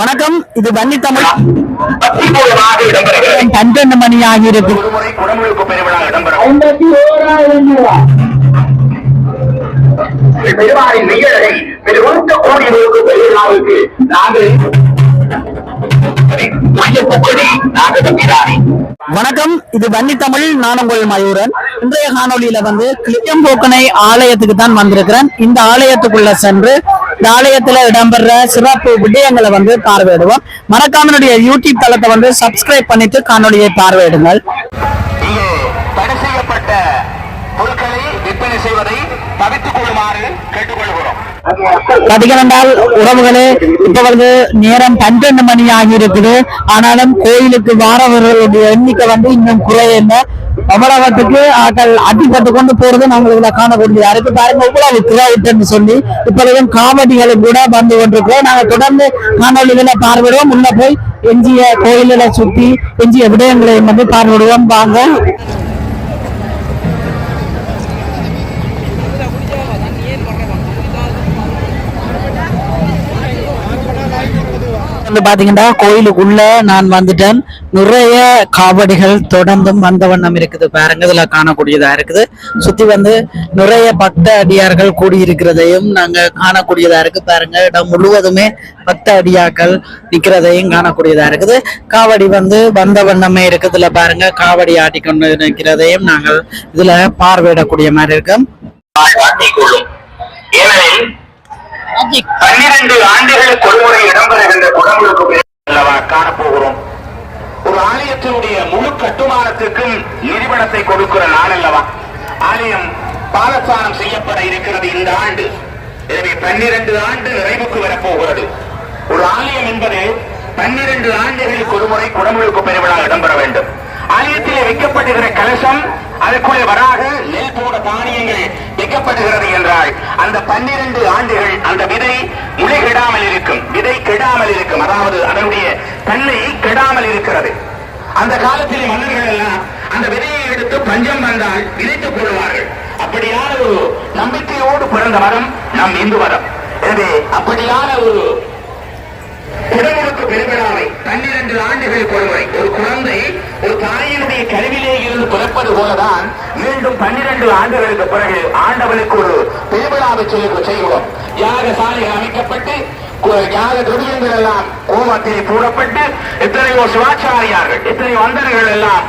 வணக்கம். இது வன்னி தமிழ் 12 மணி ஆகியிருக்கு. வணக்கம். இது வன்னி தமிழ். நான் உங்கள் மயூரன். இன்றைய காணொலியில கிளியம்போக்கனை ஆலயத்துக்கு தான் வந்திருக்கிறேன். இந்த ஆலயத்துக்குள்ள சென்று இந்த ஆலயத்துல இடம்பெற சிறப்பு விடயங்களை பார்வையிடுவோம். மறக்காம யூடியூப் தளத்தை சப்ஸ்கிரைப் பண்ணிட்டு காணொலியை பார்வையிடுங்கள். தடை செய்யப்பட்ட பொருட்களை விற்பனை செய்வதை தவிர்த்துக் கொள்ளுமாறு கேட்டுக்கொள்கிறோம். பதிகண்டால் உறவுகளே, இப்ப நேரம் 12 மணி ஆகி இருக்குது. ஆனாலும் கோயிலுக்கு வாரவர்களுடைய எண்ணிக்கை இன்னும் குறையல. அமராவத்துக்கு ஆக்கள் அடிப்பட்டு கொண்டு போறது நாங்கள் இதுல காணக்கூடியதா இருக்கு. பாருங்க இவ்வளவு குறைவிட்டுன்னு சொல்லி இப்பொழுதும் காமெடிகளும் கூட வந்து கொண்டிருக்கிறோம். நாங்கள் தொடர்ந்து காணொலிகளை பார்வையிடுவோம். உள்ள போய் எஞ்சிய கோயில்களை சுற்றி எஞ்சிய விடயங்களை பார்வையிடுவோம். வாங்க. பாத்தீங்கன்னா கோயிலுக்குள்ள நான் வந்துட்டேன். நிறைய காவடிகள் தொடர்ந்தும் வந்த வண்ணம் இருக்குது. பாருங்க இதுல காணக்கூடியதா இருக்குது. சுத்தி நிறைய பக்த அடியார்கள் கூடியிருக்கிறதையும் நாங்க காணக்கூடியதா இருக்கு. பாருங்க இடம் முழுவதுமே பக்த அடியாக்கள் நிக்கிறதையும் காணக்கூடியதா இருக்குது. காவடி வந்த வண்ணமே இருக்குதுல. பாருங்க காவடி ஆட்டிக்கொண்டு நிற்கிறதையும் நாங்கள் இதுல பார்வையிடக்கூடிய மாதிரி இருக்கும். 12 ஆண்டுகளுக்கு ஒருமுறை இடம்பெறுகின்ற குடமுழுக்கு காணப்போகிறோம். ஒரு ஆலயத்தினுடைய முழு கட்டுமானத்துக்கும் நிதிபணத்தை கொடுக்கிற நாள் அல்லவா. ஆலயம் பாலஸ்தானம் செய்யப்பட இருக்கிறது இந்த ஆண்டு. எனவே 12 ஆண்டு நிறைவுக்கு வரப்போகிறது. ஒரு ஆலயம் என்பது 12 ஆண்டுகளுக்கு ஒருமுறை குடமுழுக்கு பெருவிழா இடம்பெற வேண்டும். ஆலயத்திலே வைக்கப்படுகிற கலசம், அதற்குள்ளே வராக நெல் போட தானியங்கள் வைக்கப்படுகிறது என்றால் அந்த 12 ஆண்டுகள் அந்த விதை முளை கெடாமல் இருக்கும். விதை கெடாமல் இருக்கும். அதாவது அதனுடைய தன்மை கெடாமல் இருக்கிறது. அந்த காலத்திலே மன்னர்கள் எல்லாம் அந்த விதையை எடுத்து பஞ்சம் வந்தால் விதைத்துக் கொள்வார்கள். அப்படியான ஒரு நம்பிக்கையோடு பிறந்த மரம் நம் இந்து மதம். எனவே அப்படியான ஒரு குடமுழுக்கு பெருவிழாவை 12 ஆண்டுகளுக்கு ஒருமுறை ஒரு குழந்தை ஒரு தாயினுடைய கருவிலே இருந்து பிறப்பது போலதான் மீண்டும் 12 ஆண்டுகளுக்கு பிறகு ஆண்டவனுக்கு ஒரு பெருவிழாவை செய்கிறோம். யாக சாலைகள் அமைக்கப்பட்டு யாக துரியங்கள் எல்லாம் கோமத்தில் கூடப்பட்டு எத்தனையோ சிவாச்சாரியார்கள் எத்தனையோ அந்தர்கள் எல்லாம்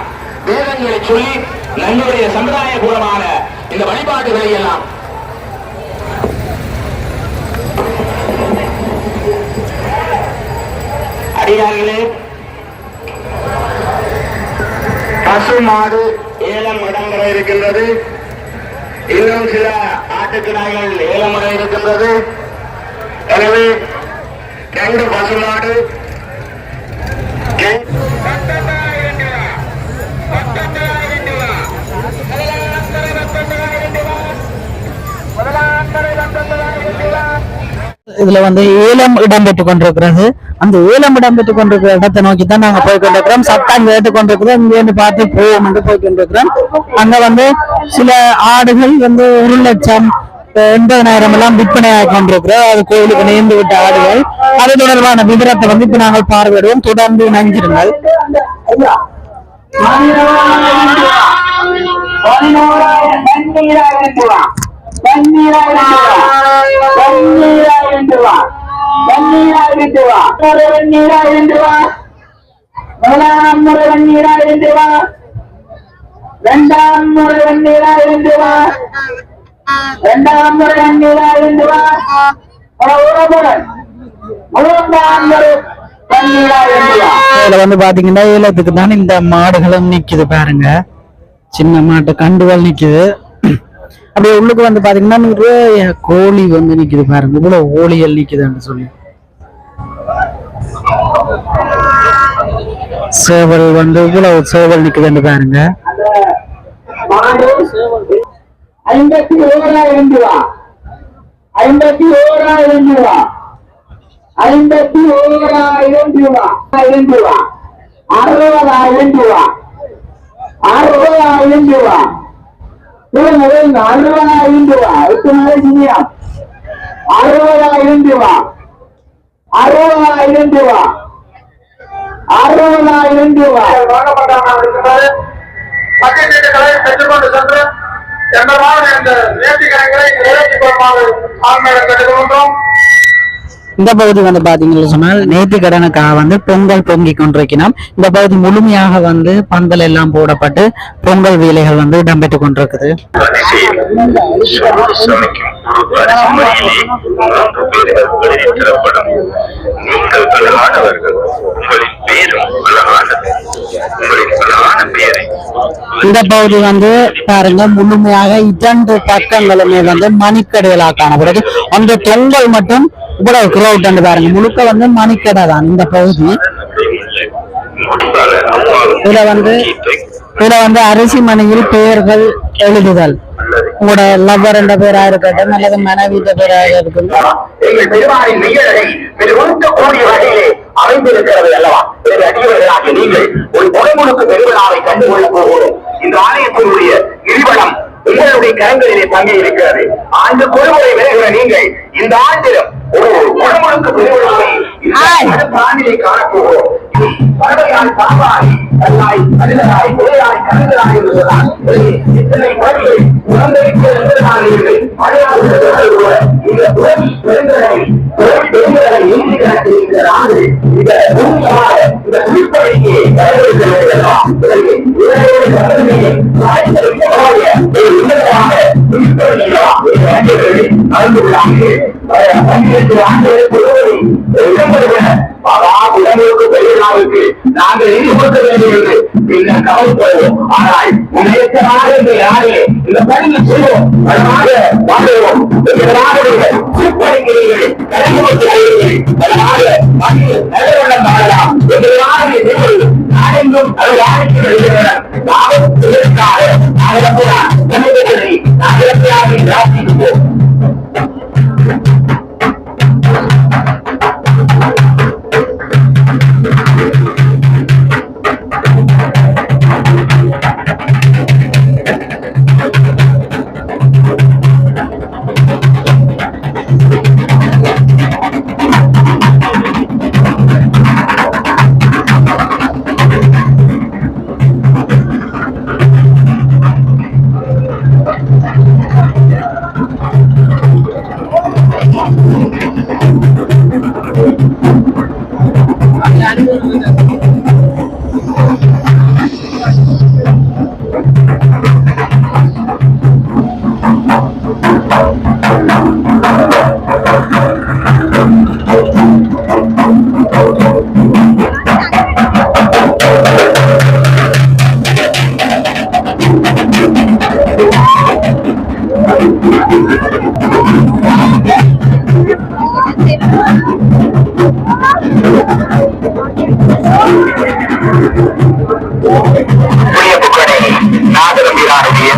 வேதங்களை சொல்லி நம்முடைய சமுதாய பூர்வமான இந்த வழிபாடுகளை எல்லாம் அடியார்களே. பசு மாடு ஏலம் இடம்பெற இருக்கின்றது. இன்னும் சில ஆட்டுக்கிடாய்கள் ஏலம் முறை இருக்கின்றது. எனவே 2 பசு மாடு இதுல ஏலம் இடம்பெற்றுக் கொண்டிருக்கிறது. அந்த ஏலம் இடம்பெற்றுக் கொண்டிருக்கிற இடத்தை நோக்கி தான் நாங்க போய் கொண்டிருக்கிறோம். சட்டம் கேட்டுக் கொண்டிருக்கிறோம். இங்க பார்த்து போவோம் என்று போய் கொண்டிருக்கிறோம். அங்க சில ஆடுகள் 1,80,000 எல்லாம் விற்பனை ஆகி கொண்டிருக்கிறோம். அது கோயிலுக்கு நேர்ந்து விட்ட ஆடுகள். அது தொடர்பான விவரத்தை இப்ப நாங்கள் பார்வையிடுவோம். தொடர்ந்து இணைஞ்சிருங்கள். பாத்தீங்கன்னா ஏலத்துக்கு தான் இந்த மாடுகளும் நிக்குது. பாருங்க சின்ன மாட்டு கண்டுகள் நிக்குது. அப்படியே உள்ளுக்கு பாத்தீங்கன்னா நிறைய கோழி நிக்குது. பாருங்க இவ்வளவு கோழிகள் நிக்குதுன்னு சொல்லி. சேவல் இவ்வளவு சேவல் நிக்குதுன்னு பாருங்க. 51,000 ரூபா 51,000 ரூபா 51,000 ரூபா 60,000 ரூபா 60,000 ரூபா 60,000 ரூபா 60,000 ரூபா 60,000 ரூபா 60,000 ரூபாய் 60,000 ரூபாய் மத்திய சீட்டுகளை பெற்றுக்கொண்டு சென்று எந்தமான இந்த நேர்த்திக்கரைகளை நிறைவேற்றிக் கொள்ளுமாறு ஆண்மையை கேட்டுக்கொள்கின்றோம். இந்த பகுதி வந்து பாத்தீங்கன்னு சொன்னால் நேர்த்தி கடனுக்காக வந்து பொங்கல் பொங்கி கொண்டிருக்கிறோம். இந்த பகுதி முழுமையாக வந்து பந்தல் எல்லாம் போடப்பட்டு பொங்கல் வேலைகள் வந்து இடம்பெற்றுக் கொண்டிருக்குது. இந்த பகுதி வந்து பாருங்க முழுமையாக 2 பக்கங்களுமே வந்து மணிக்கடைகளாக காணப்படுது. அந்த பொங்கல் மட்டும் இவ்வளவு கிரௌட் வந்து பாருங்க முழுக்க வந்து மணிக்கடை தான் இந்த பகுதி. இதுல வந்து அரிசி மணியில் பெயர்கள் எழுதுதல், உங்களோட லவ்வர் என்ற பேரா இருக்கட்டும் அல்லது மனைவி பேராக இருக்கட்டும். எங்கள் பெருமானின் மெய்யழகை வெளிப்படுத்தக்கூடிய வகையிலே அமைந்திருக்கிறது அல்லவா? அடியவர்களாக நீங்கள் ஒரு முழுமுழுக்கு பெருவிழாவை கண்டுகொள்ள போகிறோம். இந்த ஆலயத்தினுடைய கிரிவலம் உங்களுடைய கரங்களிலே தங்கி இருக்கிறது. ஆண்டு கொள்முறை விலகிற நீங்கள் இந்த ஆண்டிலும் ஒரு முழுமுழுக்கு பெருவிழாவை ஆண்டிலே காணப்போகிறோம். பறவையாய் பாம்பாய் கல்லாய் கடிதலாய் புதையாய் கருங்கலாய் என்பதுதான் இத்தனை குழந்தைகள் குழந்தைக்கு இந்த பெருந்தலை பெருந்தலை நீதி கணக்கில் ஆண்டு இந்த பூமியாக இந்த குறிப்படைக்கு உடம்புக்கு பெரியவர்களுக்கு நாங்கள் ஈடுபடுத்த வேண்டியது பின்னர் கவனிப்போம். ஆனால் முன்னேற்றமாக இந்த யாரே இந்த பணியில் செய்வோம் அதனாக வாழ்வோம். குறிப்படைக்கிறீர்கள் அதனாக நல்லவண்ணம் வாழலாம் எங்களுடைய செய்வது நாடெங்கும் அது வாழ்க்கை வருகிறனர். நாமும் இதற்காக நாகரத்தியாக ராசிப்போம். நாகரம்பிரானுடைய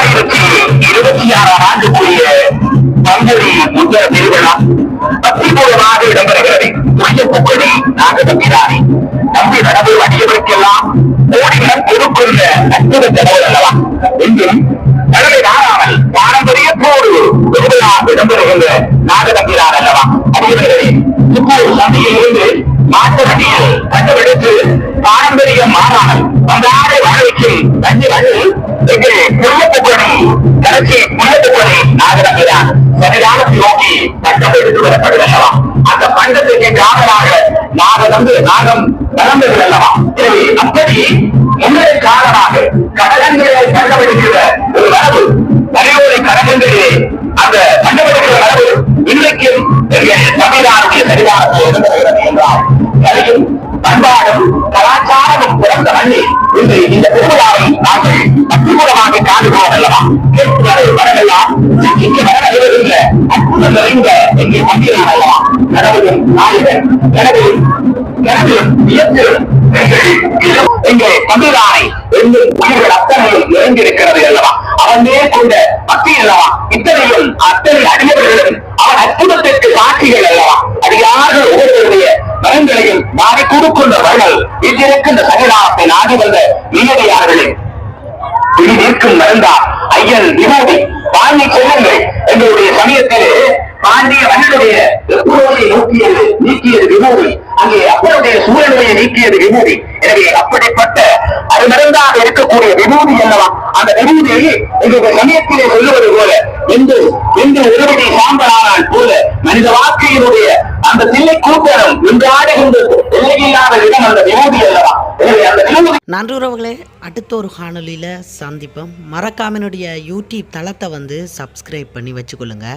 2026ஆம் ஆண்டுக்குரிய பங்குனி முத்திர திருவிழா அத்திபூர்வமாக இடம்பெறுகிறது. புனிதப்புக்கடி நாகரம்பிரானி நம்பி நடவு அடியவருக்கெல்லாம் கோடிகள் கொடுக்கின்ற அற்புத கடவுள் அல்லவா? என்றும் கடலை மாறாமல் பாரம்பரியத்தோடு திருவிழா இடம்பெறுகின்ற நாகரம்பிரான் அல்லவா? அடியவர்களே, இப்போது சந்தையில் இருந்து மாற்று வண்டியில் கண்டுபிடித்து பாரம்பரியம் மாறாமல் அன்றாட வாழ்க்கைக்கும் தண்ணி வந்து எங்கள் புனிதப்புக்கடி கடைசி புனிதப்புக்கடி நாகரம்பிரான் சரியான நோக்கி பட்டம் எடுத்து வரப்படுகிறல்லவா? அந்த பண்டத்திற்கு காரணமாக நாகம் நடந்தது அல்லவா? எனவே அப்படி முன்னே காரணமாக கடகங்களை கண்டுபிடிக்கிற ஒரு வரவு தலைவரை கடகங்களிலே அந்த கண்டுபிடிக்கிற வரவு இன்றைக்கும் எங்கள் தமிழ்நாடுடைய சரிவாரத்தில் என்றால் கலையும் பண்பாடும் கலாச்சாரமும் பிறந்த மண்ணில் இன்று இந்த திருவிழாவை நாங்கள் அற்புதமாக காணுகிறோம் அல்லவா? வரலாம் வருகின்ற அற்புதம் நிறைந்த எங்கள் மண்ணில் அல்லவா? கடவுளும் நாயகன் கடவுளும் எங்கள் தமிழானை உயிர்கள் அத்தனையும் நிறைந்திருக்கிறது அல்லவா? அவனே கொண்ட பக்தி அல்லவா? இத்தனையும் அத்தனை அடியவர்களும் அவன் அற்புதத்திற்கு சாட்சிகள் அல்லவா? அடியார்கள் ஒவ்வொருவருடைய மரங்களையும் மாறி கொடுக்கின்ற வர்கள் இன்றிருக்கின்ற சகலாத்தை நாடி வந்த நீதியார்களே நிற்கும் மருந்தா ஐயன் விமோதி வாழ்ந்து செல்லுங்கள். எங்களுடைய சமயத்திலே பாண்டிய மன்னனுடைய எப்போதை நீக்கியது விபூதி. அங்கே அப்பனுடைய சூழலையை நீக்கியது விபூதி. எனவே அப்படிப்பட்ட அருமருந்தாக இருக்கக்கூடிய விபூதி அல்லவா அந்த விபூதியை எங்களுடைய சமயத்திலே சொல்லுவது போல என்று ஒருவனை சாம்பலானால் போல மனித வாழ்க்கையினுடைய அந்த தில்லை கூட்டரம் இன்று ஆடுகின்ற எல்லையில்லாத இடம் அந்த விபூதி அல்லவா. எனவே அந்த விபூதி. நன்றி உறவுகளே, அடுத்த ஒரு காணொலியில் சந்திப்போம். மறக்காம என்னுடைய யூடியூப் தளத்தை சப்ஸ்கிரைப் பண்ணி வச்சுக்கொள்ளுங்க.